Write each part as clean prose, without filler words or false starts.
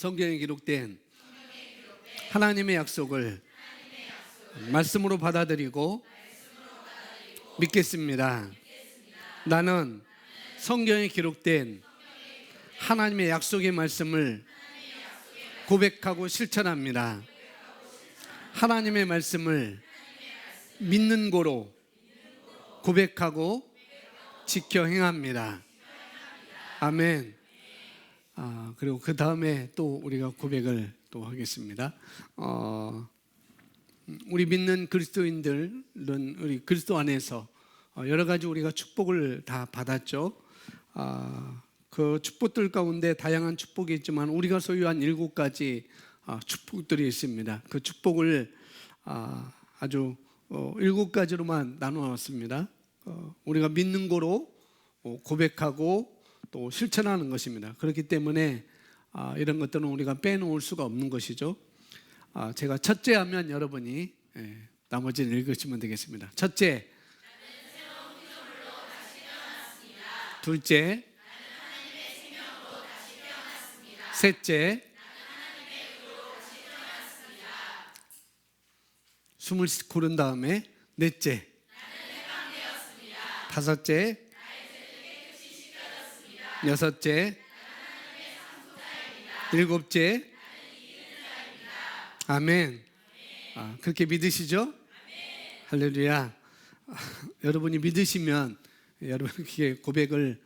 성경에 기록된 하나님의 약속을 말씀으로 받아들이고 믿겠습니다. 나는 성경에 기록된 하나님의 약속의 말씀을 고백하고 실천합니다. 하나님의 말씀을 믿는 고로 고백하고 지켜 행합니다. 아멘. 그리고 그 다음에 또 우리가 고백을 또 하겠습니다. 우리 믿는 그리스도인들은 우리 그리스도 안에서 여러 가지 우리가 축복을 다 받았죠. 그 축복들 가운데 다양한 축복이 있지만 우리가 소유한 7가지 축복들이 있습니다. 그 축복을 아주 7가지로만 나누었습니다. 우리가 믿는 거로 고백하고 또 실천하는 것입니다. 그렇기 때문에 이런 것들은 우리가 빼놓을 수가 없는 것이죠. 제가 첫째 하면 여러분이 나머지는 읽으시면 되겠습니다. 첫째, 둘째, 셋째, 숨을 고른 다음에 넷째, 다섯째, 여섯째, 일곱째, 아멘. 그렇게 믿으시죠? 할렐루야. 여러분이 믿으시면 여러분에게 고백을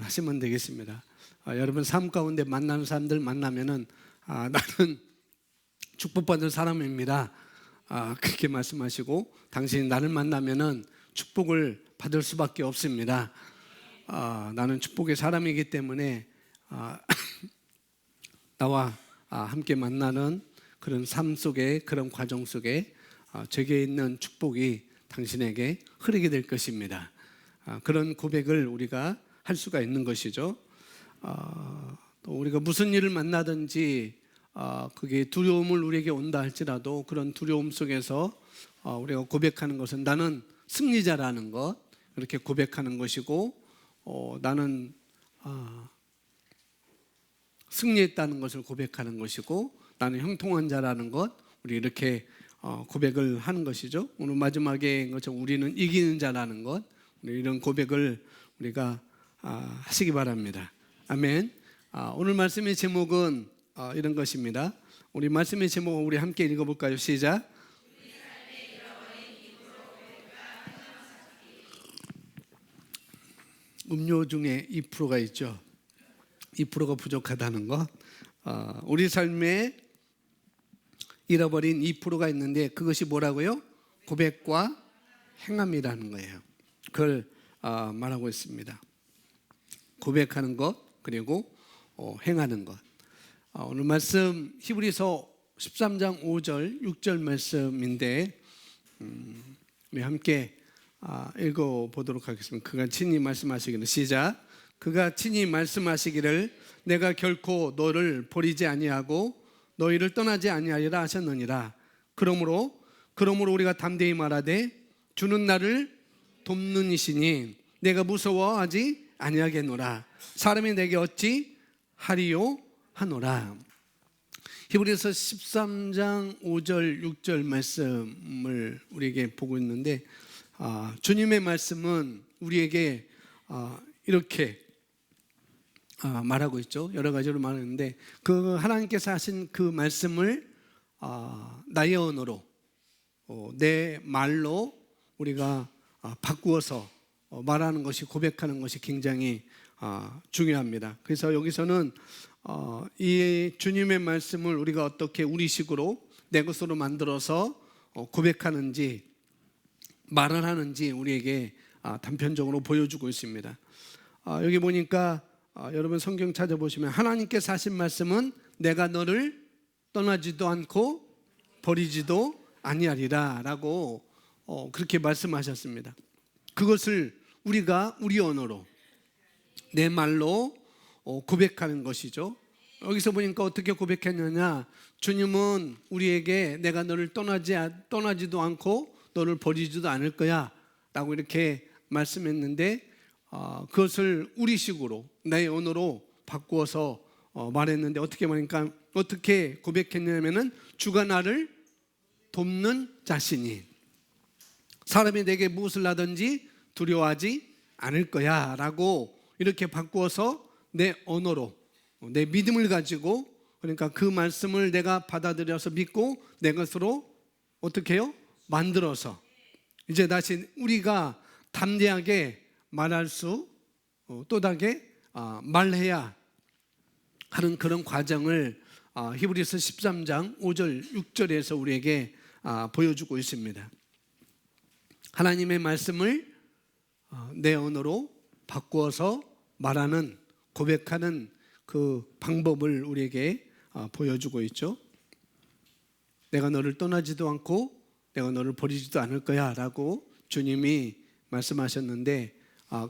하시면 되겠습니다. 여러분 삶 가운데 만나는 사람들 만나면은 나는 축복받은 사람입니다. 그렇게 말씀하시고 당신이 나를 만나면은 축복을 받을 수밖에 없습니다. 나는 축복의 사람이기 때문에 나와 함께 만나는 그런 삶 속에 그런 과정 속에 제게 있는 축복이 당신에게 흐르게 될 것입니다. 그런 고백을 우리가 할 수가 있는 것이죠. 또 우리가 무슨 일을 만나든지 그게 두려움을 우리에게 온다 할지라도 그런 두려움 속에서 우리가 고백하는 것은 나는 승리자라는 것 이렇게 고백하는 것이고 나는 승리했다는 것을 고백하는 것이고 나는 형통한 자라는 것 우리 이렇게 고백을 하는 것이죠. 오늘 마지막에 것처럼 우리는 이기는 자라는 것 우리 이런 고백을 우리가 하시기 바랍니다. 아멘. 오늘 말씀의 제목은 이런 것입니다. 우리 말씀의 제목 우리 함께 읽어볼까요? 시작. 음료 중에 2%가 있죠. 2%가 부족하다는 것. 우리 삶에 잃어버린 2%가 있는데 그것이 뭐라고요? 고백과 행함이라는 거예요. 그걸 말하고 있습니다. 고백하는 것 그리고 행하는 것. 오늘 말씀 히브리서 13장 5절 6절 말씀인데 우리 함께 읽어보도록 하겠습니다. 그가 친히 말씀하시기를 시작. 그가 친히 말씀하시기를 내가 결코 너를 버리지 아니하고 너희를 떠나지 아니하리라 하셨느니라. 그러므로 우리가 담대히 말하되 주는 나를 돕는 이시니 내가 무서워하지 아니하겠노라. 사람이 내게 어찌 하리요 하노라. 히브리서 13장 5절 6절 말씀을 우리에게 보고 있는데 주님의 말씀은 우리에게 이렇게 말하고 있죠. 여러 가지로 말하는데 그 하나님께서 하신 그 말씀을 나의 언어로 내 말로 우리가 바꾸어서 말하는 것이 고백하는 것이 굉장히 중요합니다. 그래서 여기서는 이 주님의 말씀을 우리가 어떻게 우리식으로 내 것으로 만들어서 고백하는지 말을 하는지 우리에게 단편적으로 보여주고 있습니다. 여기 보니까 여러분 성경 찾아보시면 하나님께서 하신 말씀은 내가 너를 떠나지도 않고 버리지도 아니하리라 라고 그렇게 말씀하셨습니다. 그것을 우리가 우리 언어로 내 말로 고백하는 것이죠. 여기서 보니까 어떻게 고백했느냐, 주님은 우리에게 내가 너를 떠나지도 않고 너를 버리지도 않을 거야 라고 이렇게 말씀했는데 그것을 우리식으로 내 언어로 바꾸어서 말했는데 어떻게 고백했냐면은 주가 나를 돕는 자신이 사람이 내게 무엇을 하든지 두려워하지 않을 거야 라고 이렇게 바꾸어서 내 언어로 내 믿음을 가지고 그러니까 그 말씀을 내가 받아들여서 믿고 내 것으로 어떻게 해요? 만들어서 이제 다시 우리가 담대하게 말할 수 또다게 말해야 하는 그런 과정을 히브리서 13장 5절 6절에서 우리에게 보여주고 있습니다. 하나님의 말씀을 내 언어로 바꾸어서 말하는 고백하는 그 방법을 우리에게 보여주고 있죠. 내가 너를 떠나지도 않고 내가 너를 버리지도 않을 거야 라고 주님이 말씀하셨는데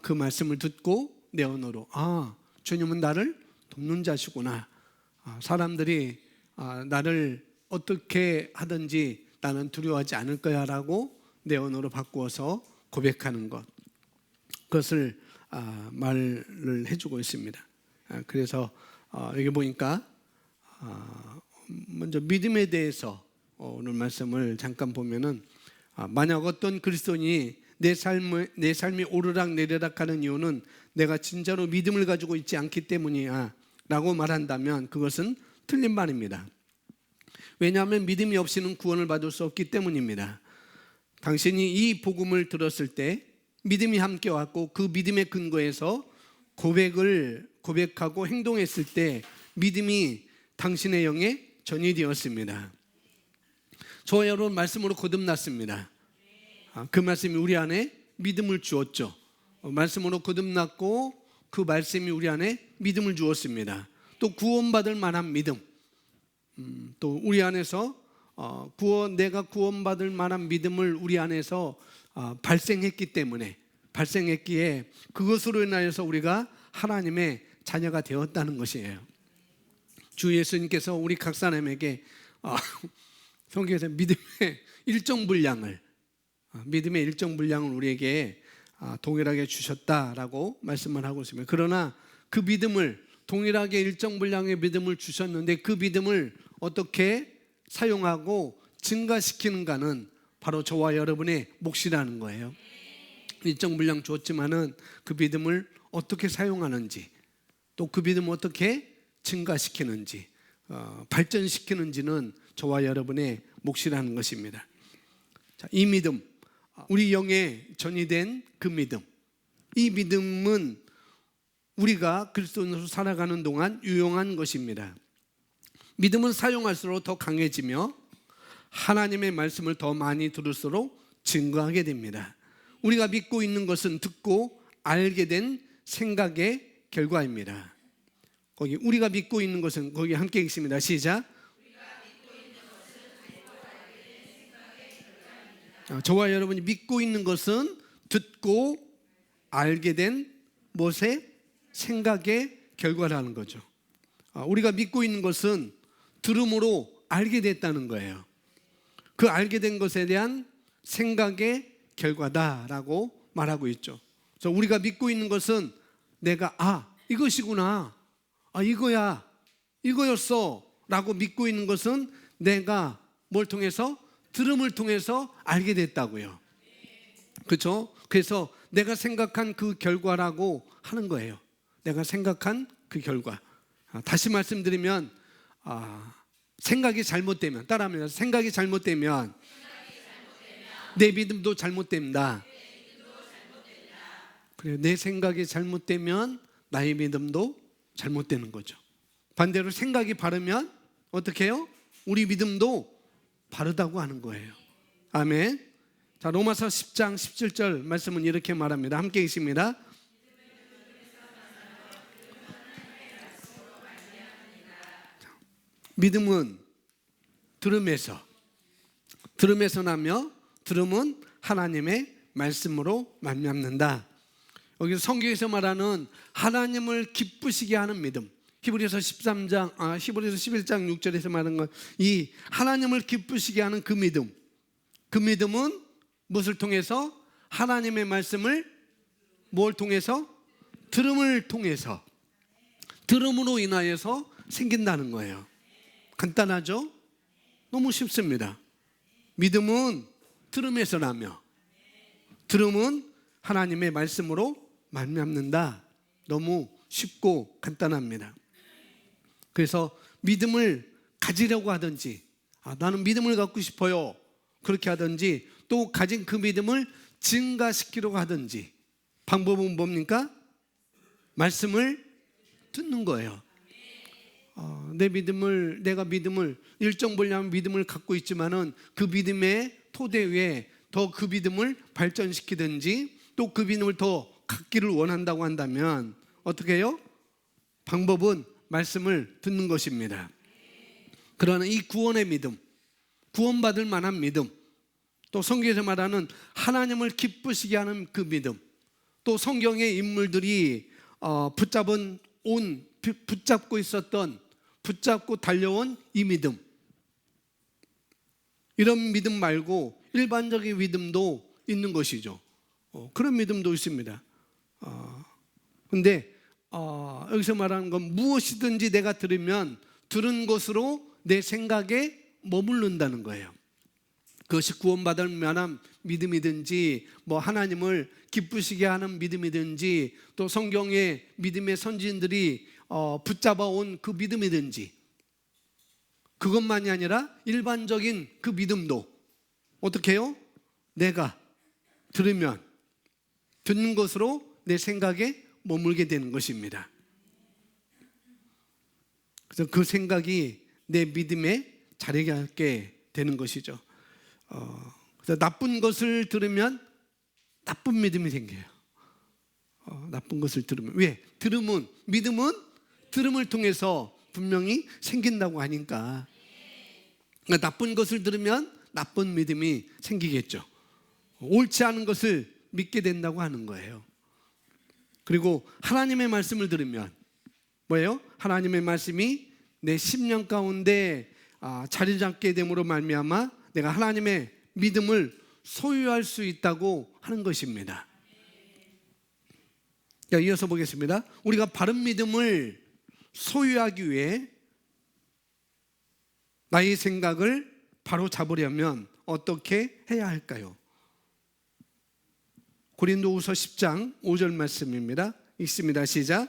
그 말씀을 듣고 내 언어로 주님은 나를 돕는 자시구나. 사람들이 나를 어떻게 하든지 나는 두려워하지 않을 거야 라고 내 언어로 바꾸어서 고백하는 것, 그것을 말을 해주고 있습니다. 그래서 여기 보니까 먼저 믿음에 대해서 오늘 말씀을 잠깐 보면은 만약 어떤 그리스도인이 내 삶이 오르락내리락 하는 이유는 내가 진짜로 믿음을 가지고 있지 않기 때문이야 라고 말한다면 그것은 틀린 말입니다. 왜냐하면 믿음이 없이는 구원을 받을 수 없기 때문입니다. 당신이 이 복음을 들었을 때 믿음이 함께 왔고 그 믿음의 근거에서 고백하고 행동했을 때 믿음이 당신의 영에 전이 되었습니다. 저와 여러분 말씀으로 거듭났습니다. 그 말씀이 우리 안에 믿음을 주었죠. 말씀으로 거듭났고 그 말씀이 우리 안에 믿음을 주었습니다. 또 구원받을 만한 믿음, 또 우리 안에서 내가 구원받을 만한 믿음을 우리 안에서 발생했기에 그것으로 인하여서 우리가 하나님의 자녀가 되었다는 것이에요. 주 예수님께서 우리 각 사람에게 성경에서 믿음의 일정 분량을 우리에게 동일하게 주셨다라고 말씀을 하고 있습니다. 그러나 그 믿음을 동일하게 일정 분량의 믿음을 주셨는데 그 믿음을 어떻게 사용하고 증가시키는가는 바로 저와 여러분의 몫이라는 거예요. 일정 분량 줬지만은 그 믿음을 어떻게 사용하는지 또 그 믿음을 어떻게 증가시키는지 발전시키는지는 저와 여러분의 몫이라는 것입니다. 자, 이 믿음, 우리 영에 전이된 그 믿음, 이 믿음은 우리가 그리스도인으로 살아가는 동안 유용한 것입니다. 믿음은 사용할수록 더 강해지며 하나님의 말씀을 더 많이 들을수록 증거하게 됩니다. 우리가 믿고 있는 것은 듣고 알게 된 생각의 결과입니다. 거기 우리가 믿고 있는 것은 거기 함께 읽습니다. 시작. 저와 여러분이 믿고 있는 것은 듣고 알게 된 무엇의 생각의 결과라는 거죠. 우리가 믿고 있는 것은 들음으로 알게 됐다는 거예요. 그 알게 된 것에 대한 생각의 결과다라고 말하고 있죠. 그래서 우리가 믿고 있는 것은 내가 이것이구나, 이거였어 라고 믿고 있는 것은 내가 뭘 통해서? 들음을 통해서 알게 됐다고요. 그렇죠? 그래서 내가 생각한 그 결과라고 하는 거예요. 내가 생각한 그 결과. 다시 말씀드리면 생각이 잘못되면, 따라합니다. 생각이 잘못되면 내 믿음도 잘못됩니다. 그래요. 내 생각이 잘못되면 나의 믿음도 잘못되는 거죠. 반대로 생각이 바르면 어떻게 해요? 우리 믿음도 바르다고 하는 거예요. 아멘. 자, 로마서 10장 17절 말씀은 이렇게 말합니다. 함께 읽습니다. 믿음은 들음에서 나며 들음은 하나님의 말씀으로 말미암는다. 여기서 성경에서 말하는 하나님을 기쁘시게 하는 믿음, 히브리서 11장 6절에서 말하는 것, 이 하나님을 기쁘시게 하는 그 믿음은 무엇을 통해서? 하나님의 말씀을 뭘 통해서? 들음을 통해서, 들음으로 인하여서 생긴다는 거예요. 간단하죠? 너무 쉽습니다. 믿음은 들음에서 나며 들음은 하나님의 말씀으로 말미암는다. 너무 쉽고 간단합니다. 그래서 믿음을 가지려고 하든지 나는 믿음을 갖고 싶어요 그렇게 하든지 또 가진 그 믿음을 증가시키려고 하든지 방법은 뭡니까? 말씀을 듣는 거예요. 내가 믿음을 일정 분량 믿음을 갖고 있지만은 그 믿음의 토대 위에 더 그 믿음을 발전시키든지 또 그 믿음을 더 갖기를 원한다고 한다면 어떻게 해요? 방법은 말씀을 듣는 것입니다. 그러나 이 구원의 믿음, 구원받을 만한 믿음, 또 성경에서 말하는 하나님을 기쁘시게 하는 그 믿음, 또 성경의 인물들이 붙잡고 달려온 이 믿음, 이런 믿음 말고 일반적인 믿음도 있는 것이죠. 그런 믿음도 있습니다. 근데 여기서 말하는 건 무엇이든지 내가 들으면 들은 것으로 내 생각에 머무른다는 거예요. 그것이 구원받을 만한 믿음이든지 하나님을 기쁘시게 하는 믿음이든지 또 성경의 믿음의 선지인들이 붙잡아온 그 믿음이든지 그것만이 아니라 일반적인 그 믿음도 어떻게 해요? 내가 들으면 듣는 것으로 내 생각에 머물게 되는 것입니다. 그래서 그 생각이 내 믿음에 자리게 하게 되는 것이죠. 그래서 나쁜 것을 들으면 나쁜 믿음이 생겨요. 나쁜 것을 들으면 왜? 믿음은 들음을 통해서 분명히 생긴다고 하니까 그러니까 나쁜 것을 들으면 나쁜 믿음이 생기겠죠. 옳지 않은 것을 믿게 된다고 하는 거예요. 그리고 하나님의 말씀을 들으면 뭐예요? 하나님의 말씀이 내 심령 가운데 자리 잡게 됨으로 말미암아 내가 하나님의 믿음을 소유할 수 있다고 하는 것입니다. 이어서 보겠습니다. 우리가 바른 믿음을 소유하기 위해 나의 생각을 바로 잡으려면 어떻게 해야 할까요? 고린도후서 10장 5절 말씀입니다. 읽습니다. 시작.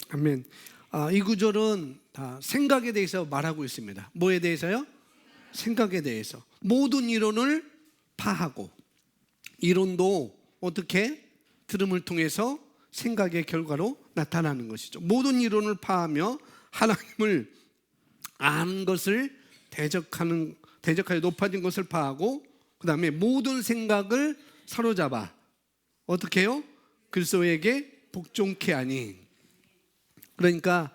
아멘. 이 구절은 다 생각에 대해서 말하고 있습니다. 뭐에 대해서요? 생각에 대해서. 모든 이론을 파하고 이론도 어떻게? 들음을 통해서 생각의 결과로 나타나는 것이죠. 모든 이론을 파하며 하나님을 아는 것을 대적하여 높아진 것을 파하고 그 다음에 모든 생각을 사로잡아 어떻게 해요? 그리스도에게 복종케 하니. 그러니까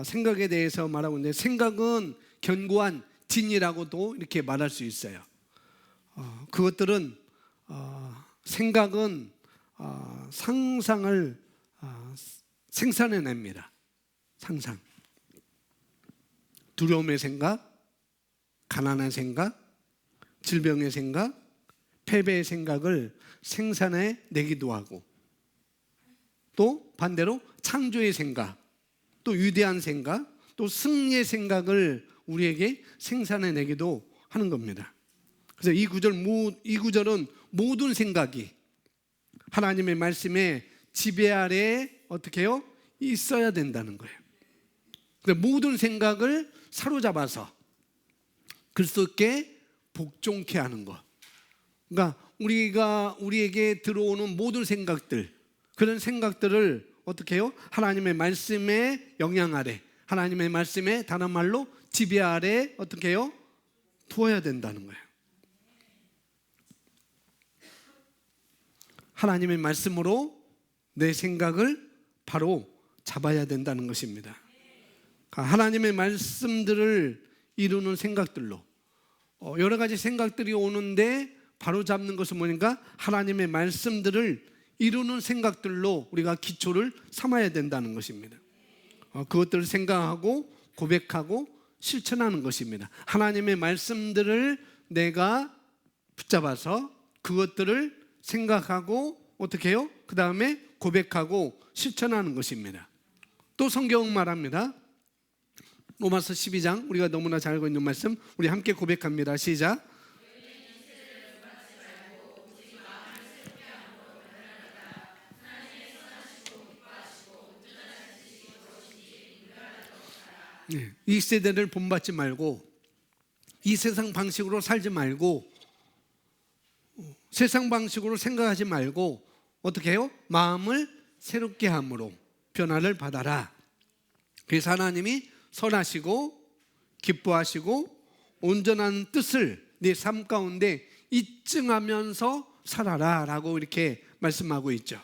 생각에 대해서 말하고 있는데 생각은 견고한 진이라고도 이렇게 말할 수 있어요. 생각은 상상을 생산해냅니다. 상상. 두려움의 생각, 가난의 생각, 질병의 생각, 패배의 생각을 생산해내기도 하고 또 반대로 창조의 생각, 또 위대한 생각, 또 승리의 생각을 우리에게 생산해내기도 하는 겁니다. 그래서 이 구절은 모든 생각이 하나님의 말씀에 지배 아래에 어떻게 해요? 있어야 된다는 거예요. 모든 생각을 사로잡아서 그리스도께 복종케 하는 것. 그러니까 우리에게 들어오는 모든 생각들, 그런 생각들을 어떻게 해요? 하나님의 말씀의 영향 아래, 하나님의 말씀의 다른 말로 지배 아래 어떻게 해요? 두어야 된다는 거예요. 하나님의 말씀으로 내 생각을 바로 잡아야 된다는 것입니다. 하나님의 말씀들을 이루는 생각들로 여러 가지 생각들이 오는데 바로 잡는 것은 뭐니까 하나님의 말씀들을 이루는 생각들로 우리가 기초를 삼아야 된다는 것입니다. 그것들을 생각하고 고백하고 실천하는 것입니다. 하나님의 말씀들을 내가 붙잡아서 그것들을 생각하고 어떻게 해요? 그 다음에 고백하고 실천하는 것입니다. 또 성경은 말합니다. 로마서 12장, 우리가 너무나 잘 알고 있는 말씀, 우리 함께 고백합니다. 시작. 이 세대를 본받지 말고 이 세상 방식으로 살지 말고 세상 방식으로 생각하지 말고 어떻게 해요? 마음을 새롭게 함으로 변화를 받아라. 그래서 하나님이 선하시고 기뻐하시고 온전한 뜻을 네 삶 가운데 입증하면서 살아라 라고 이렇게 말씀하고 있죠.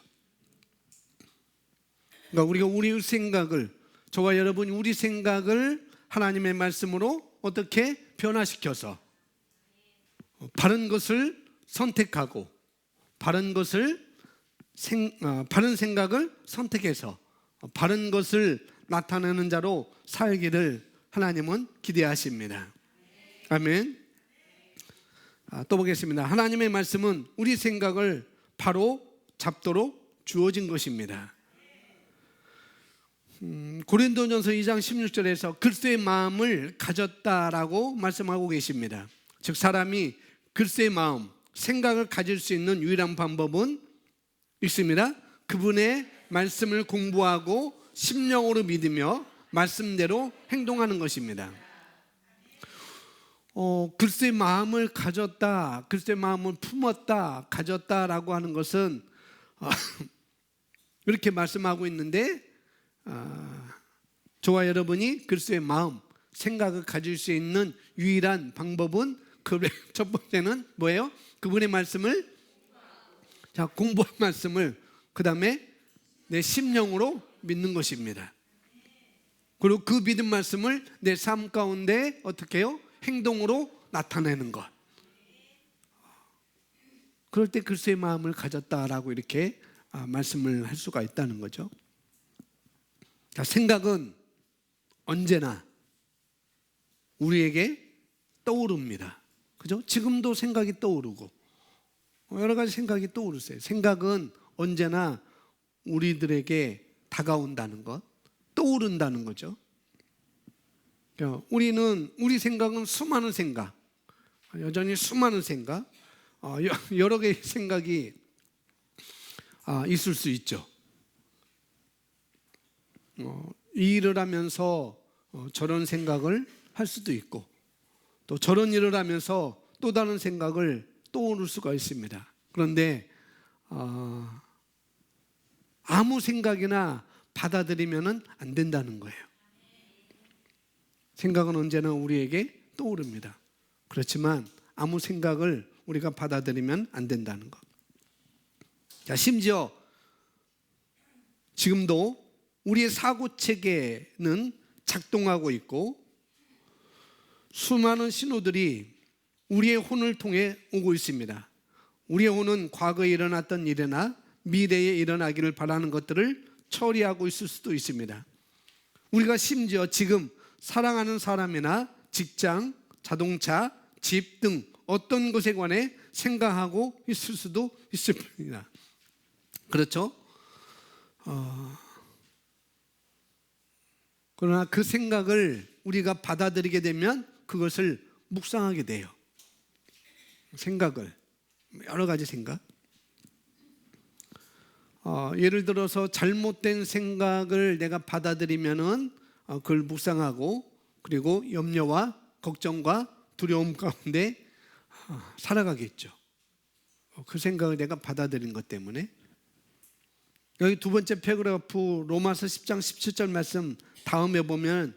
그러니까 우리가 우리 생각을, 저와 여러분이 우리 생각을 하나님의 말씀으로 어떻게 변화시켜서 바른 것을 선택하고 바른 생각을 선택해서 바른 것을 나타내는 자로 살기를 하나님은 기대하십니다. 아멘. 또 보겠습니다. 하나님의 말씀은 우리 생각을 바로 잡도록 주어진 것입니다. 고린도전서 2장 16절에서 글쎄의 마음을 가졌다라고 말씀하고 계십니다. 즉 사람이 글쎄의 마음, 생각을 가질 수 있는 유일한 방법은 있습니다. 그분의 말씀을 공부하고 심령으로 믿으며 말씀대로 행동하는 것입니다. 글쎄의 마음을 가졌다, 글쎄의 마음을 품었다, 가졌다라고 하는 것은 이렇게 말씀하고 있는데 저와 여러분이 글쎄의 마음, 생각을 가질 수 있는 유일한 방법은 첫 번째는 뭐예요? 그분의 말씀을 공부한 말씀을 그 다음에 내 심령으로 믿는 것입니다. 그리고 그 믿은 말씀을 내 삶 가운데 어떻게 해요? 행동으로 나타내는 것. 그럴 때 글쎄의 마음을 가졌다라고 이렇게 말씀을 할 수가 있다는 거죠. 생각은 언제나 우리에게 떠오릅니다. 그죠? 지금도 생각이 떠오르고 여러 가지 생각이 떠오르세요. 생각은 언제나 우리들에게 다가온다는 것, 떠오른다는 거죠. 우리 생각은 수많은 생각, 여전히 수많은 생각, 여러 개의 생각이 있을 수 있죠. 이 일을 하면서 저런 생각을 할 수도 있고 또 저런 일을 하면서 또 다른 생각을 떠오를 수가 있습니다. 그런데 아무 생각이나 받아들이면 안 된다는 거예요. 생각은 언제나 우리에게 떠오릅니다. 그렇지만 아무 생각을 우리가 받아들이면 안 된다는 것. 심지어 지금도 우리의 사고체계는 작동하고 있고 수많은 신호들이 우리의 혼을 통해 오고 있습니다. 우리의 혼은 과거에 일어났던 일이나 미래에 일어나기를 바라는 것들을 처리하고 있을 수도 있습니다. 우리가 심지어 지금 사랑하는 사람이나 직장, 자동차, 집 등 어떤 것에 관해 생각하고 있을 수도 있을 뿐입니다. 그렇죠? 그러나 그 생각을 우리가 받아들이게 되면 그것을 묵상하게 돼요. 생각을, 여러 가지 생각. 예를 들어서 잘못된 생각을 내가 받아들이면은 그걸 묵상하고 그리고 염려와 걱정과 두려움 가운데 살아가겠죠. 그 생각을 내가 받아들인 것 때문에. 여기 두 번째 패러그래프 로마서 10장 17절 말씀 다음에 보면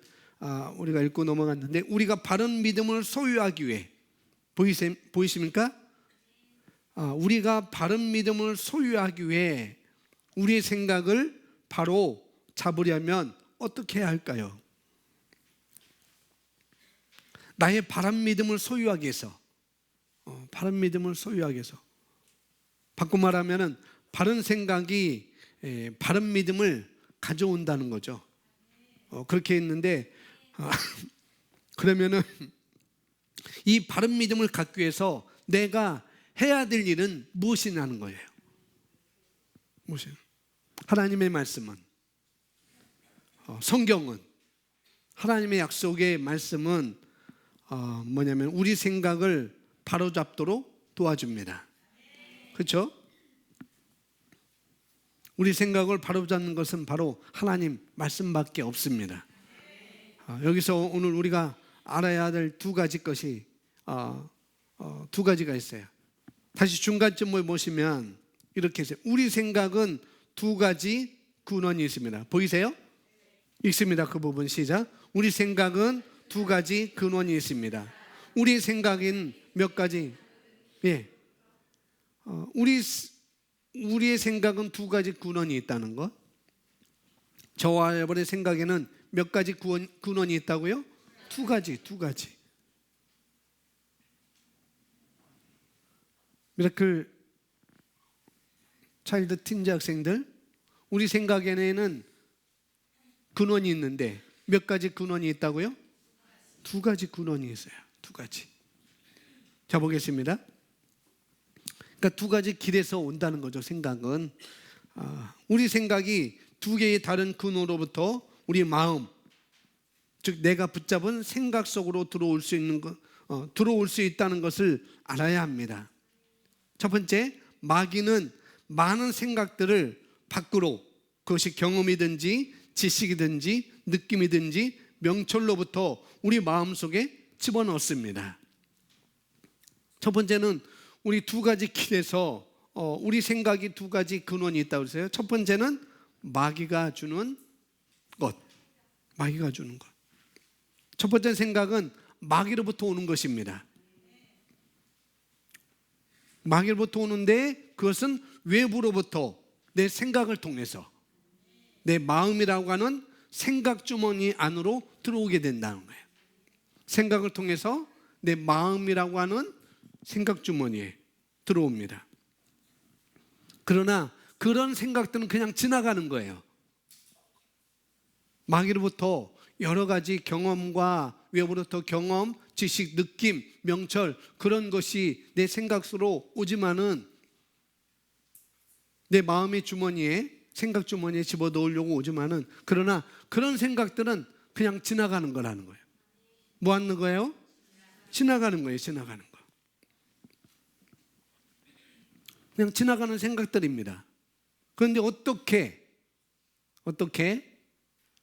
우리가 읽고 넘어갔는데 우리가 바른 믿음을 소유하기 위해 보이십니까? 우리가 바른 믿음을 소유하기 위해 우리의 생각을 바로 잡으려면 어떻게 해야 할까요? 나의 바른 믿음을 소유하기 위해서 바른 믿음을 소유하기 위해서 바꿔 말하면 바른 생각이 바른 믿음을 가져온다는 거죠. 그렇게 했는데 그러면은 이 바른 믿음을 갖기 위해서 내가 해야 될 일은 무엇이냐는 거예요. 무엇이요? 하나님의 말씀은, 성경은, 하나님의 약속의 말씀은 뭐냐면 우리 생각을 바로잡도록 도와줍니다. 그렇죠? 우리 생각을 바로잡는 것은 바로 하나님 말씀밖에 없습니다. 여기서 오늘 우리가 알아야 될 두 가지 것이 두 가지가 있어요. 다시 중간쯤을 보시면 이렇게 해서 우리 생각은 두 가지 근원이 있습니다. 보이세요? 읽습니다. 그 부분 시작. 우리 생각은 두 가지 근원이 있습니다. 우리 생각은 몇 가지? 예. 우리의 생각은 두 가지 근원이 있다는 것. 저와 여러분의 생각에는 몇 가지 근원이 있다고요? 두 가지. 미라클 차일드 틴즈 학생들, 우리 생각에는 근원이 있는데 몇 가지 근원이 있다고요? 두 가지 근원이 있어요. 두 가지. 자, 보겠습니다. 그러니까 두 가지 길에서 온다는 거죠. 생각은 우리 생각이 두 개의 다른 근원으로부터 우리 마음, 즉 내가 붙잡은 생각 속으로 들어올 수 있다는 것을 알아야 합니다. 첫 번째, 마귀는 많은 생각들을 밖으로, 그것이 경험이든지 지식이든지 느낌이든지 명철로부터 우리 마음속에 집어넣습니다. 첫 번째는 우리 두 가지 길에서 우리 생각이 두 가지 근원이 있다고 그랬어요. 첫 번째는 마귀가 주는 것. 첫 번째 생각은 마귀로부터 오는 것입니다. 마귀로부터 오는데 그것은 외부로부터 내 생각을 통해서 내 마음이라고 하는 생각 주머니 안으로 들어오게 된다는 거예요. 생각을 통해서 내 마음이라고 하는 생각 주머니에 들어옵니다. 그러나 그런 생각들은 그냥 지나가는 거예요. 마귀로부터 여러 가지 경험과 외부로부터 경험, 지식, 느낌, 명철, 그런 것이 내 생각 속으로 오지만은 내 마음의 주머니에, 생각 주머니에 집어넣으려고 오지만은, 그러나 그런 생각들은 그냥 지나가는 거라는 거예요. 뭐 하는 거예요? 지나가는 거예요. 그냥 지나가는 생각들입니다. 그런데 어떻게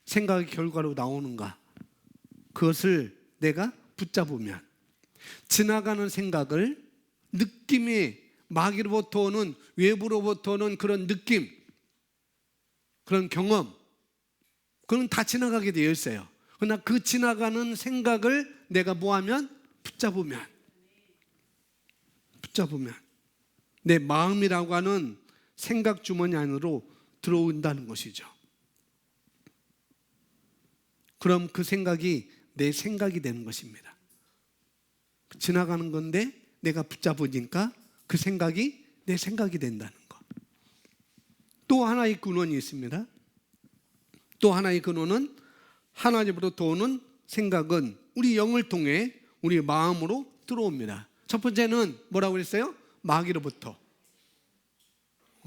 생각의 결과로 나오는가? 그것을 내가 붙잡으면, 지나가는 생각을, 느낌이 마귀로부터 오는, 외부로부터 오는 그런 느낌, 그런 경험, 그건 다 지나가게 되어 있어요. 그러나 그 지나가는 생각을 내가 뭐하면? 붙잡으면 내 마음이라고 하는 생각 주머니 안으로 들어온다는 것이죠. 그럼 그 생각이 내 생각이 되는 것입니다. 지나가는 건데 내가 붙잡으니까 그 생각이 내 생각이 된다는 것. 또 하나의 근원이 있습니다. 또 하나의 근원은 하나님으로부터 오는 생각은 우리 영을 통해 우리 마음으로 들어옵니다. 첫 번째는 뭐라고 그랬어요? 마귀로부터.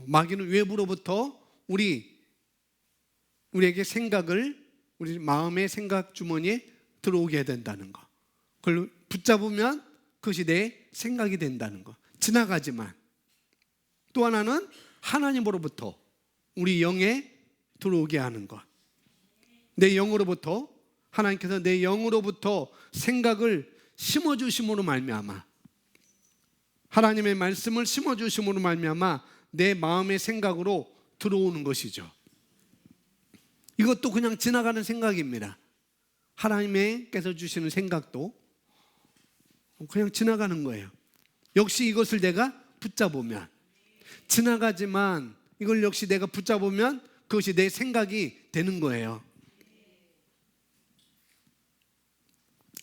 마귀는 외부로부터 우리에게 생각을, 우리 마음의 생각 주머니에 들어오게 된다는 거. 그걸 붙잡으면 그것이 내 생각이 된다는 거. 지나가지만. 또 하나는 하나님으로부터 우리 영에 들어오게 하는 것. 내 영으로부터, 하나님께서 내 영으로부터 생각을 심어주심으로 말미암아, 하나님의 말씀을 심어주심으로 말미암아 내 마음의 생각으로 들어오는 것이죠. 이것도 그냥 지나가는 생각입니다. 하나님께서 주시는 생각도 그냥 지나가는 거예요. 역시 이것을 내가 붙잡으면, 지나가지만 이걸 역시 내가 붙잡으면 그것이 내 생각이 되는 거예요.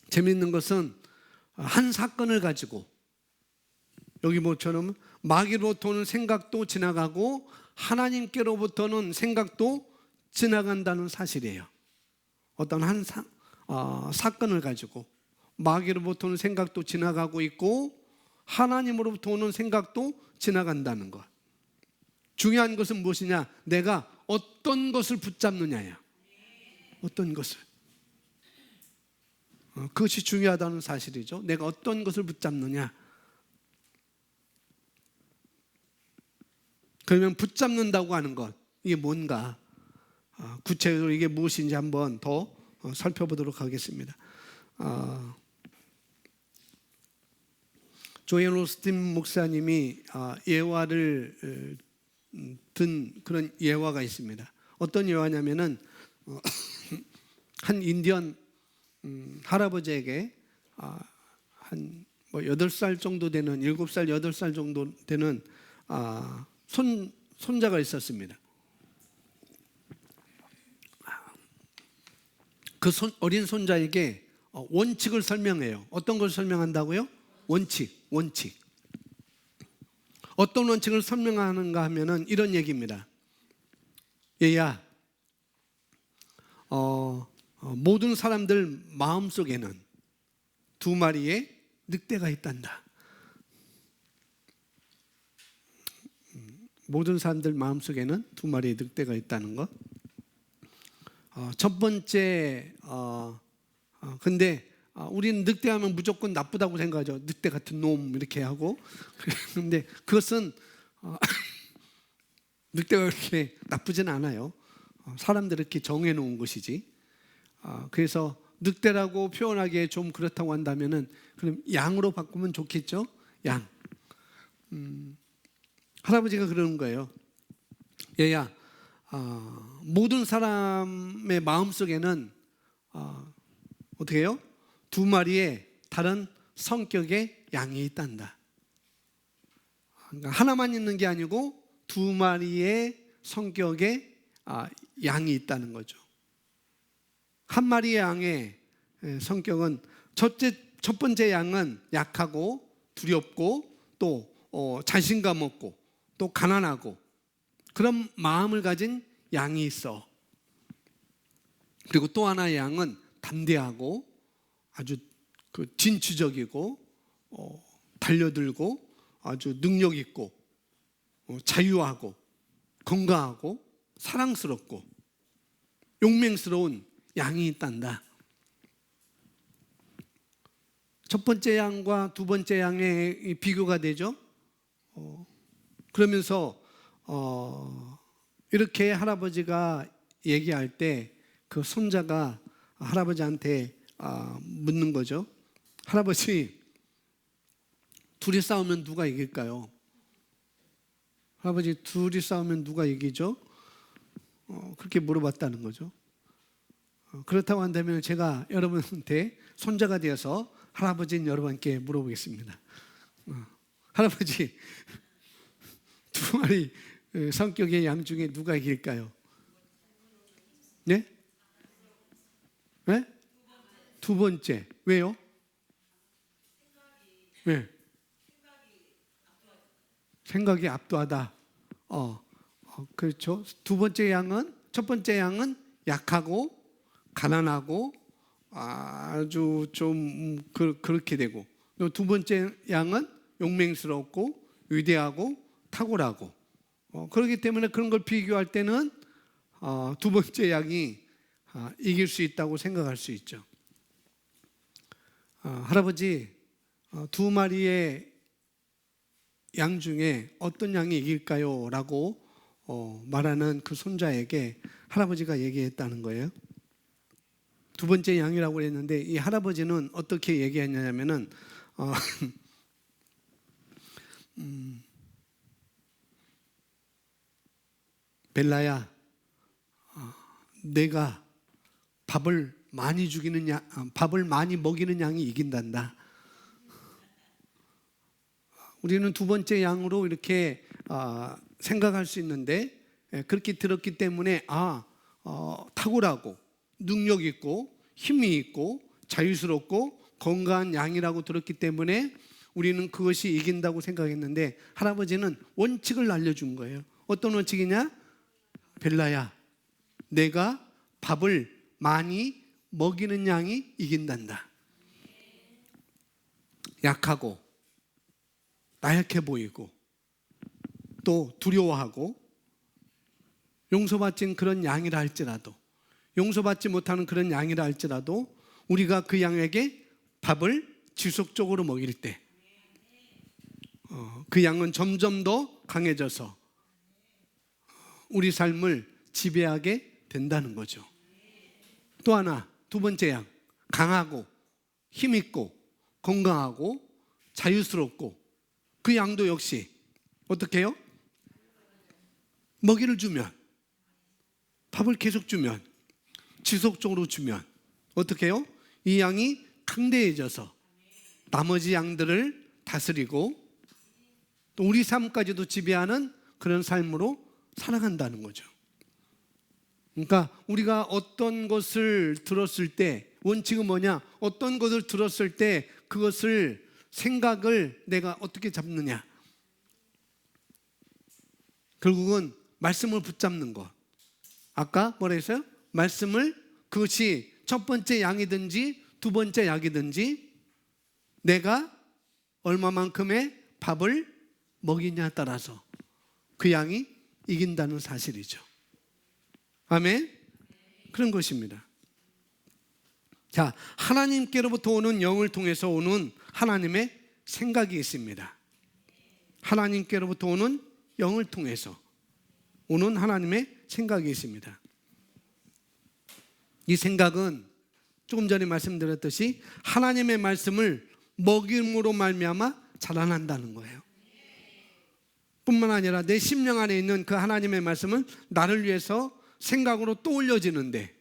재미있는 것은 한 사건을 가지고 여기 뭐처럼 마귀로부터는 생각도 지나가고 하나님께로부터는 생각도 지나간다는 사실이에요. 어떤 한 사건을 가지고 마귀로부터 오는 생각도 지나가고 있고 하나님으로부터 오는 생각도 지나간다는 것. 중요한 것은 무엇이냐? 내가 어떤 것을 붙잡느냐야. 어떤 것을. 그것이 중요하다는 사실이죠. 내가 어떤 것을 붙잡느냐. 그러면 붙잡는다고 하는 것, 이게 뭔가, 구체적으로 이게 무엇인지 한번 더 살펴보도록 하겠습니다. 조엘 오스틴 목사님이 예화를 든 그런 예화가 있습니다. 어떤 예화냐면은 한 인디언 할아버지에게 한 8살 정도 되는, 7살, 8살 정도 되는 손자가 있었습니다. 그 어린 손자에게 원칙을 설명해요. 어떤 걸 설명한다고요? 원칙. 어떤 원칙을 설명하는가 하면은 이런 얘기입니다. 얘야, 모든 사람들 마음속에는 2마리의 늑대가 있단다. 모든 사람들 마음속에는 2마리의 늑대가 있다는 것. 첫 번째, 근데 우리는 늑대하면 무조건 나쁘다고 생각하죠. 늑대 같은 놈 이렇게 하고. 그런데 그것은 늑대가 그렇게 나쁘진 않아요. 사람들이 이렇게 정해놓은 것이지. 그래서 늑대라고 표현하기에 좀 그렇다고 한다면은 그럼 양으로 바꾸면 좋겠죠. 양. 할아버지가 그러는 거예요. 얘야, 모든 사람의 마음속에는 어떻게 해요? 2마리의 다른 성격의 양이 있단다. 그러니까 하나만 있는 게 아니고 2마리의 성격의 양이 있다는 거죠. 한 마리의 양의 성격은 첫 번째 양은 약하고 두렵고 또 자신감 없고 또 가난하고 그런 마음을 가진 양이 있어. 그리고 또 하나의 양은 담대하고 아주 진취적이고 달려들고 아주 능력 있고 자유하고 건강하고 사랑스럽고 용맹스러운 양이 있단다. 첫 번째 양과 두 번째 양의 비교가 되죠. 그러면서 이렇게 할아버지가 얘기할 때 그 손자가 할아버지한테 묻는 거죠. 할아버지, 둘이 싸우면 누가 이길까요? 할아버지, 둘이 싸우면 누가 이기죠? 그렇게 물어봤다는 거죠. 그렇다고 한다면 제가 여러분한테 손자가 되어서 할아버지는 여러분께 물어보겠습니다. 할아버지, 2마리 성격의 양 중에 누가 이길까요? 네? 네? 두 번째. 왜요? 네. 생각이 압도하다. 그렇죠. 두 번째 양은, 첫 번째 양은 약하고 가난하고 아주 좀 그렇게 되고, 두 번째 양은 용맹스럽고 위대하고 탁월하고, 그렇기 때문에 그런 걸 비교할 때는 두 번째 양이 이길 수 있다고 생각할 수 있죠. 할아버지, 2마리의 양 중에 어떤 양이 이길까요? 라고 말하는 그 손자에게 할아버지가 얘기했다는 거예요. 두 번째 양이라고 했는데 이 할아버지는 어떻게 얘기했냐면은 벨라야, 내가 밥을 많이 먹이는 양이 이긴단다. 우리는 두 번째 양으로 이렇게 생각할 수 있는데, 그렇게 들었기 때문에 탁월하고 능력 있고 힘이 있고 자유스럽고 건강한 양이라고 들었기 때문에 우리는 그것이 이긴다고 생각했는데, 할아버지는 원칙을 알려준 거예요. 어떤 원칙이냐? 벨라야, 내가 밥을 많이 먹이는 양이 이긴단다. 약하고 나약해 보이고 또 두려워하고 용서받진 그런 양이라 할지라도, 용서받지 못하는 그런 양이라 할지라도 우리가 그 양에게 밥을 지속적으로 먹일 때 그 양은 점점 더 강해져서 우리 삶을 지배하게 된다는 거죠. 또 하나, 두 번째 양, 강하고 힘있고 건강하고 자유스럽고 그 양도 역시 어떻게 해요? 먹이를 주면, 밥을 계속 주면, 지속적으로 주면 어떻게 해요? 이 양이 강대해져서 나머지 양들을 다스리고 또 우리 삶까지도 지배하는 그런 삶으로 살아간다는 거죠. 그러니까 우리가 어떤 것을 들었을 때, 원칙은 뭐냐? 어떤 것을 들었을 때 그것을, 생각을 내가 어떻게 잡느냐? 결국은 말씀을 붙잡는 것. 아까 뭐라 했어요? 말씀을, 그것이 첫 번째 양이든지 두 번째 약이든지 내가 얼마만큼의 밥을 먹이냐에 따라서 그 양이 이긴다는 사실이죠. 아멘? 그런 것입니다. 자, 하나님께로부터 오는 영을 통해서 오는 하나님의 생각이 있습니다. 하나님께로부터 오는 영을 통해서 오는 하나님의 생각이 있습니다. 이 생각은 조금 전에 말씀드렸듯이 하나님의 말씀을 먹임으로 말미암아 자라난다는 거예요. 뿐만 아니라 내 심령 안에 있는 그 하나님의 말씀은 나를 위해서 생각으로 떠올려지는데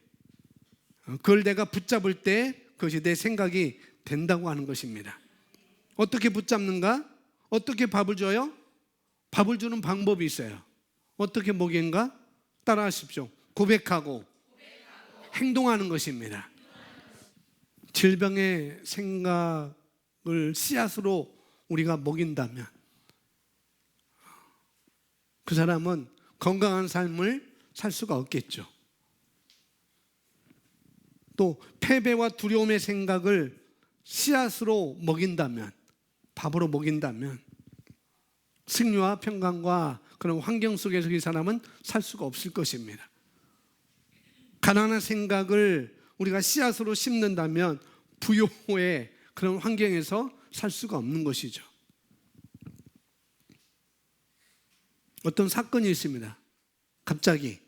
그걸 내가 붙잡을 때 그것이 내 생각이 된다고 하는 것입니다. 어떻게 붙잡는가? 어떻게 밥을 줘요? 밥을 주는 방법이 있어요. 어떻게 먹인가? 따라하십시오. 고백하고 행동하는 것입니다. 질병의 생각을 씨앗으로 우리가 먹인다면 그 사람은 건강한 삶을 살 수가 없겠죠. 또 패배와 두려움의 생각을 씨앗으로 먹인다면, 밥으로 먹인다면 승리와 평강과 그런 환경 속에서 이 사람은 살 수가 없을 것입니다. 가난한 생각을 우리가 씨앗으로 심는다면 부요의 그런 환경에서 살 수가 없는 것이죠. 어떤 사건이 있습니다. 갑자기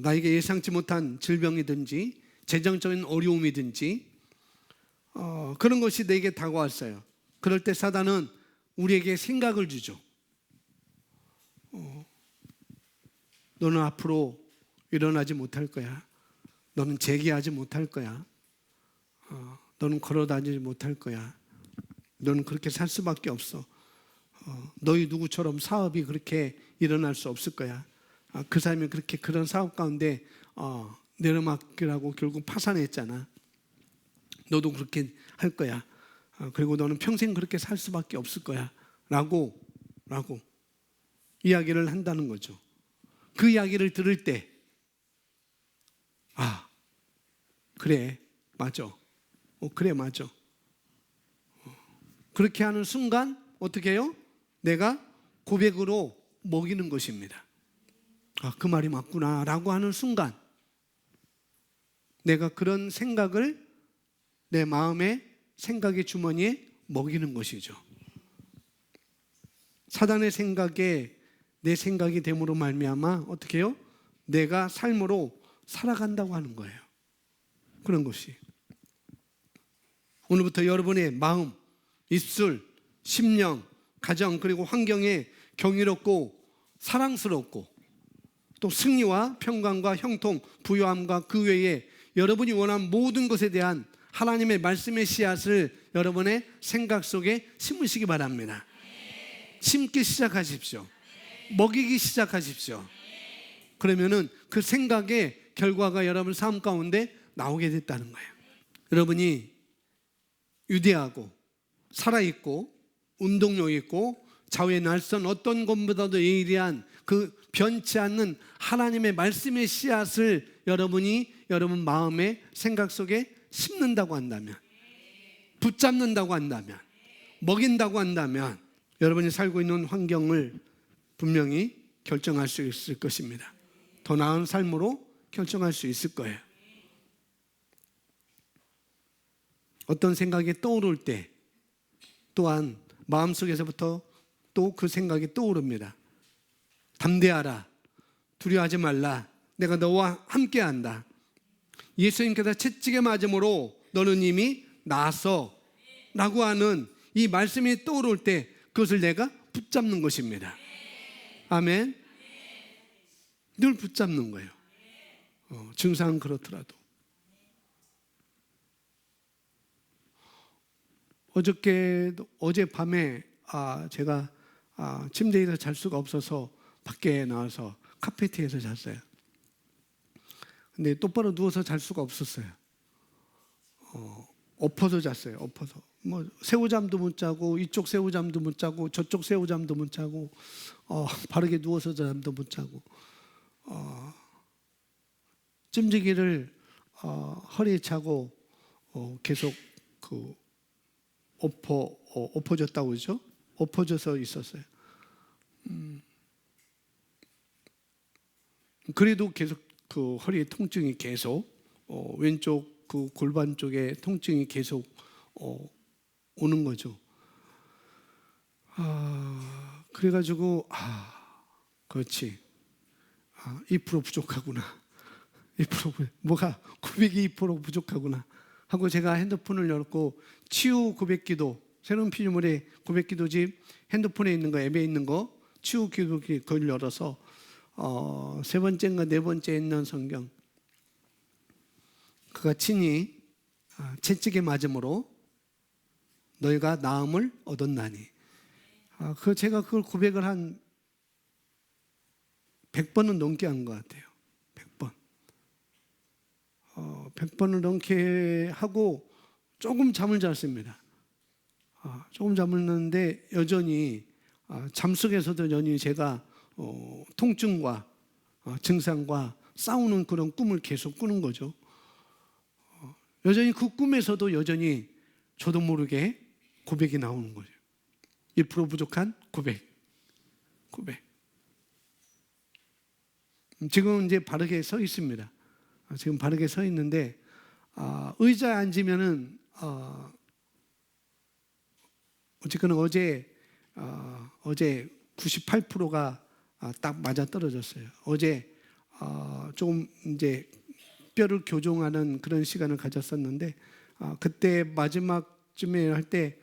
나에게 예상치 못한 질병이든지 재정적인 어려움이든지 그런 것이 내게 다가왔어요. 그럴 때 사단은 우리에게 생각을 주죠. 너는 앞으로 일어나지 못할 거야. 너는 재기하지 못할 거야. 너는 걸어다니지 못할 거야. 너는 그렇게 살 수밖에 없어. 너희 누구처럼 사업이 그렇게 일어날 수 없을 거야. 그 사람이 그렇게 그런 사업 가운데 내려막기라고 결국 파산했잖아. 너도 그렇게 할 거야. 그리고 너는 평생 그렇게 살 수밖에 없을 거야. 라고 이야기를 한다는 거죠. 그 이야기를 들을 때 그래 맞아. 그래 맞아. 그렇게 하는 순간 어떻게 해요? 내가 고백으로 먹이는 것입니다. 그 말이 맞구나 라고 하는 순간 내가 그런 생각을 내 마음의 생각의 주머니에 먹이는 것이죠. 사단의 생각에 내 생각이 됨으로 말미암아 어떻게 해요? 내가 삶으로 살아간다고 하는 거예요. 그런 것이 오늘부터 여러분의 마음, 입술, 심령, 가정 그리고 환경에 경이롭고 사랑스럽고 또 승리와 평강과 형통, 부요함과 그 외에 여러분이 원하는 모든 것에 대한 하나님의 말씀의 씨앗을 여러분의 생각 속에 심으시기 바랍니다. 심기 시작하십시오. 먹이기 시작하십시오. 그러면은 그 생각의 결과가 여러분 삶 가운데 나오게 됐다는 거예요. 여러분이 유대하고 살아있고 운동력 있고 좌우의 날선 어떤 것보다도 예리한 그 변치 않는 하나님의 말씀의 씨앗을 여러분이 여러분 마음의 생각 속에 심는다고 한다면, 붙잡는다고 한다면 먹인다고 한다면 여러분이 살고 있는 환경을 분명히 결정할 수 있을 것입니다. 더 나은 삶으로 결정할 수 있을 거예요. 어떤 생각이 떠오를 때 또한 마음속에서부터 또 그 생각이 떠오릅니다. 담대하라. 두려워하지 말라. 내가 너와 함께한다. 예수님께서 채찍에 맞음으로 너는 이미 나서 라고 하는 이 말씀이 떠오를 때 그것을 내가 붙잡는 것입니다. 아멘. 늘 붙잡는 거예요. 증상은 그렇더라도. 어젯밤에 제가 침대에서 잘 수가 없어서 밖에 나와서 카페트에서 잤어요. 근데 똑바로 누워서 잘 수가 없었어요. 엎어서 잤어요. 엎어서. 새우잠도 못 자고 이쪽 새우잠도 못 자고 저쪽 새우잠도 못 자고 바르게 누워서 잠도 못 자고 찜질기를 허리에 차고 계속 엎어졌다고 그러죠? 엎어져서 있었어요. 그래도 계속 그 허리에 통증이 계속 왼쪽 그 골반 쪽에 통증이 계속 오는 거죠. 그래가지고 그렇지. 2% 부족하구나. 2% 뭐가 902% 부족하구나 하고 제가 핸드폰을 열고 치유 900기도 새로운 피조물의 900기도집 핸드폰에 있는 거 앱에 있는 거 치유 기도기 그걸 열어서 세 번째인가 네 번째에 있는 성경 그가 친히 채찍에 맞음으로 너희가 나음을 얻었나니 제가 그걸 고백을 한 100번은 넘게 한 것 같아요. 100번. 100번을 넘게 하고 조금 잠을 잤습니다. 조금 잠을 잤는데 여전히 잠속에서도 여전히 제가 통증과 증상과 싸우는 그런 꿈을 계속 꾸는 거죠. 여전히 그 꿈에서도 여전히 저도 모르게 고백이 나오는 거죠. 1% 부족한 고백. 지금 이제 바르게 서 있습니다. 지금 바르게 서 있는데 의자에 앉으면은 어쨌거나 어제 98%가 딱 맞아 떨어졌어요. 어제 조금 이제 뼈를 교정하는 그런 시간을 가졌었는데 그때 마지막쯤에 할 때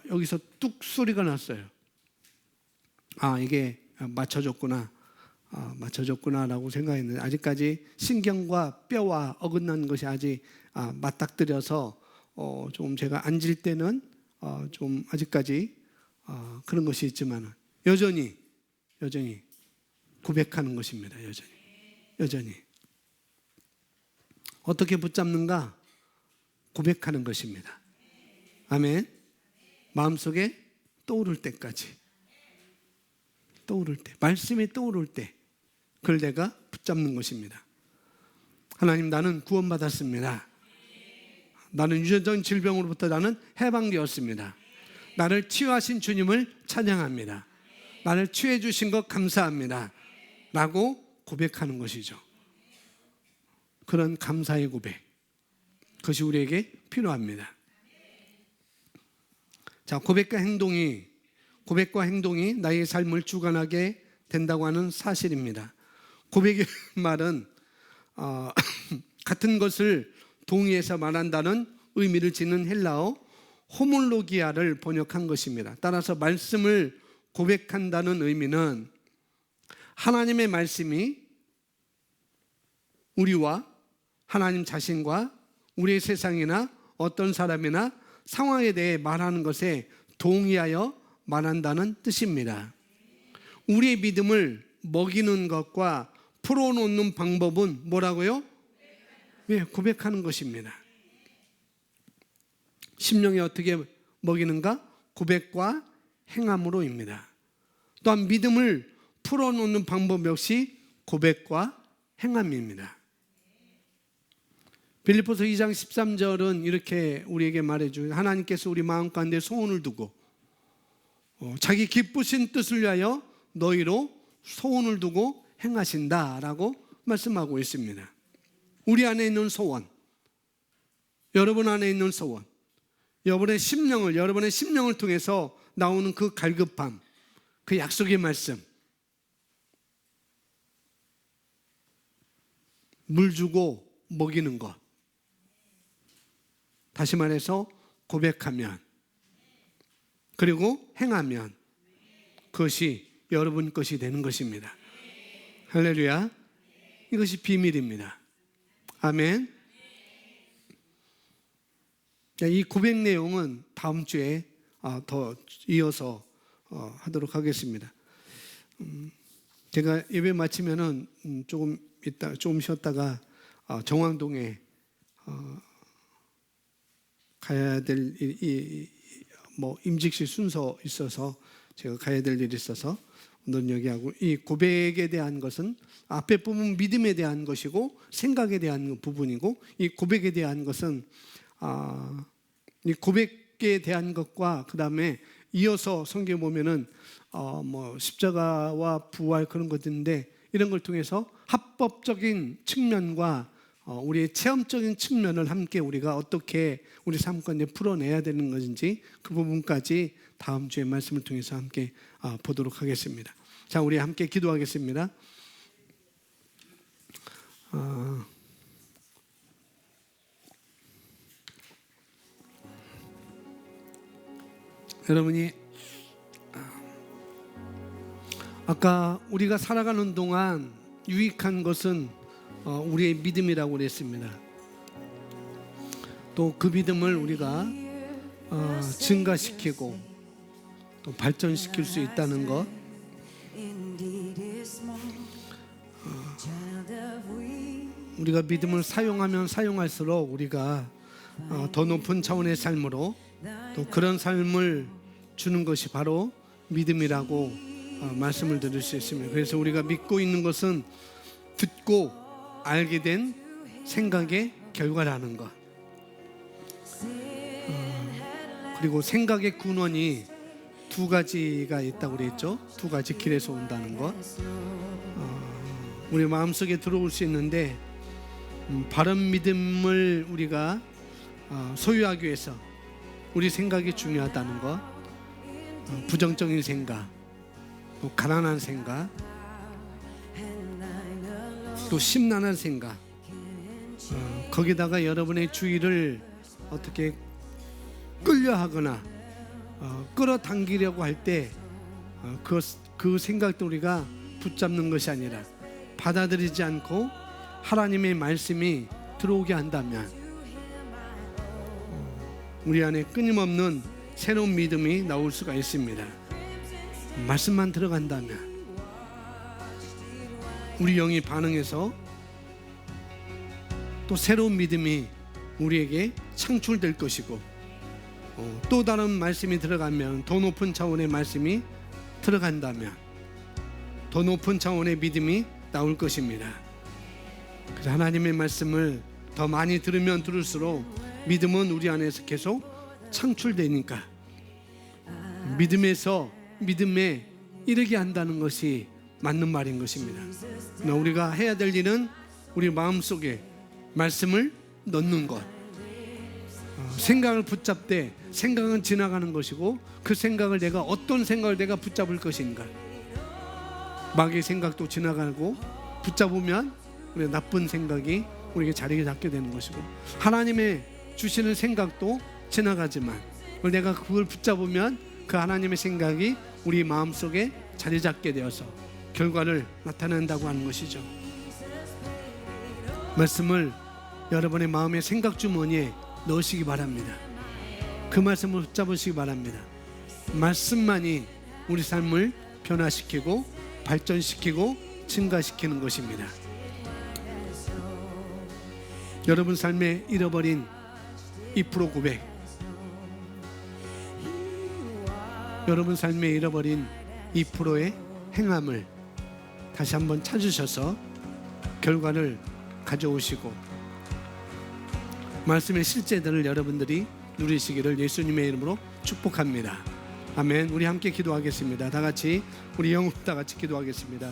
여기서 뚝 소리가 났어요. 이게 맞춰졌구나라고 생각했는데 아직까지 신경과 뼈와 어긋난 것이 아직 맞닥뜨려서 좀 제가 앉을 때는 좀 아직까지 그런 것이 있지만 여전히 고백하는 것입니다. 여전히 어떻게 붙잡는가? 고백하는 것입니다. 아멘. 마음속에 떠오를 때까지 말씀이 떠오를 때 그걸 내가 붙잡는 것입니다. 하나님 나는 구원받았습니다. 나는 유전적 질병으로부터 나는 해방되었습니다. 나를 치유하신 주님을 찬양합니다. 나를 치유해 주신 것 감사합니다. 라고 고백하는 것이죠. 그런 감사의 고백. 그것이 우리에게 필요합니다. 자, 고백과 행동이 나의 삶을 주관하게 된다고 하는 사실입니다. 고백의 말은 같은 것을 동의해서 말한다는 의미를 지닌 헬라어 호몰로기아를 번역한 것입니다. 따라서 말씀을 고백한다는 의미는 하나님의 말씀이 우리와 하나님 자신과 우리의 세상이나 어떤 사람이나 상황에 대해 말하는 것에 동의하여 말한다는 뜻입니다. 우리의 믿음을 먹이는 것과 풀어놓는 방법은 뭐라고요? 고백하는 것입니다. 심령이 어떻게 먹이는가? 고백과 행함으로입니다. 또한 믿음을 풀어놓는 방법 역시 고백과 행함입니다. 빌립보서 2장 13절은 이렇게 우리에게 말해줘요. 하나님께서 우리 마음 가운데 소원을 두고 자기 기쁘신 뜻을 위하여 너희로 소원을 두고 행하신다라고 말씀하고 있습니다. 우리 안에 있는 소원, 여러분 안에 있는 소원, 여러분의 심령을 통해서 나오는 그 갈급함, 그 약속의 말씀, 물 주고 먹이는 것, 다시 말해서 고백하면 그리고 행하면 그것이 여러분 것이 되는 것입니다. 할렐루야. 이것이 비밀입니다. 아멘. 이 고백 내용은 다음 주에 더 이어서 하도록 하겠습니다. 제가 예배 마치면은 조금 쉬었다가 정왕동에 가야 될 임직실 순서 있어서 제가 가야 될 일이 있어서 오늘 여기하고, 이 고백에 대한 것은 앞에 부분 믿음에 대한 것이고 생각에 대한 부분이고, 이 고백에 대한 것은 이 고백에 대한 것과 그 다음에 이어서 성경에 보면은 십자가와 부활 그런 것들인데, 이런 걸 통해서 합법적인 측면과 우리의 체험적인 측면을 함께 우리가 어떻게 우리 삶 가운데 풀어내야 되는 것인지 그 부분까지 다음 주에 말씀을 통해서 함께 보도록 하겠습니다. 자, 우리 함께 기도하겠습니다. 여러분이 아까 우리가 살아가는 동안 유익한 것은 우리의 믿음이라고 그랬습니다. 또 그 믿음을 우리가 증가시키고 또 발전시킬 수 있다는 것, 우리가 믿음을 사용하면 사용할수록 우리가 더 높은 차원의 삶으로 또 그런 삶을 주는 것이 바로 믿음이라고 말씀을 드릴 수 있습니다. 그래서 우리가 믿고 있는 것은 듣고 알게 된 생각의 결과라는 것, 그리고 생각의 근원이 두 가지가 있다고 그랬죠. 두 가지 길에서 온다는 것. 우리 마음속에 들어올 수 있는데 바른 믿음을 우리가 소유하기 위해서 우리 생각이 중요하다는 것, 부정적인 생각, 또 가난한 생각, 또 심란한 생각, 거기다가 여러분의 주의를 어떻게 끌려하거나 끌어당기려고 할 때 그 생각도 우리가 붙잡는 것이 아니라 받아들이지 않고 하나님의 말씀이 들어오게 한다면 우리 안에 끊임없는 새로운 믿음이 나올 수가 있습니다. 말씀만 들어간다면 우리 영이 반응해서 또 새로운 믿음이 우리에게 창출될 것이고, 또 다른 말씀이 들어가면 더 높은 차원의 말씀이 들어간다면 더 높은 차원의 믿음이 나올 것입니다. 그래서 하나님의 말씀을 더 많이 들으면 들을수록 믿음은 우리 안에서 계속 창출되니까 믿음에서 믿음에 이르게 한다는 것이 맞는 말인 것입니다. 우리가 해야 될 일은 우리 마음속에 말씀을 넣는 것, 생각을 붙잡되 생각은 지나가는 것이고 그 생각을 어떤 생각을 내가 붙잡을 것인가. 마귀의 생각도 지나가고 붙잡으면 우리 나쁜 생각이 우리에게 자리를 잡게 되는 것이고, 하나님의 주시는 생각도 지나가지만 내가 그걸 붙잡으면 그 하나님의 생각이 우리 마음속에 자리 잡게 되어서 결과를 나타낸다고 하는 것이죠. 말씀을 여러분의 마음의 생각 주머니에 넣으시기 바랍니다. 그 말씀을 붙잡으시기 바랍니다. 말씀만이 우리 삶을 변화시키고 발전시키고 증가시키는 것입니다. 여러분 삶에 잃어버린 2% 고백, 여러분 삶에 잃어버린 2%의 행함을 다시 한번 찾으셔서 결과를 가져오시고 말씀의 실제들을 여러분들이 누리시기를 예수님의 이름으로 축복합니다. 아멘. 우리 함께 기도하겠습니다. 다 같이 우리 영혼 다 같이 기도하겠습니다.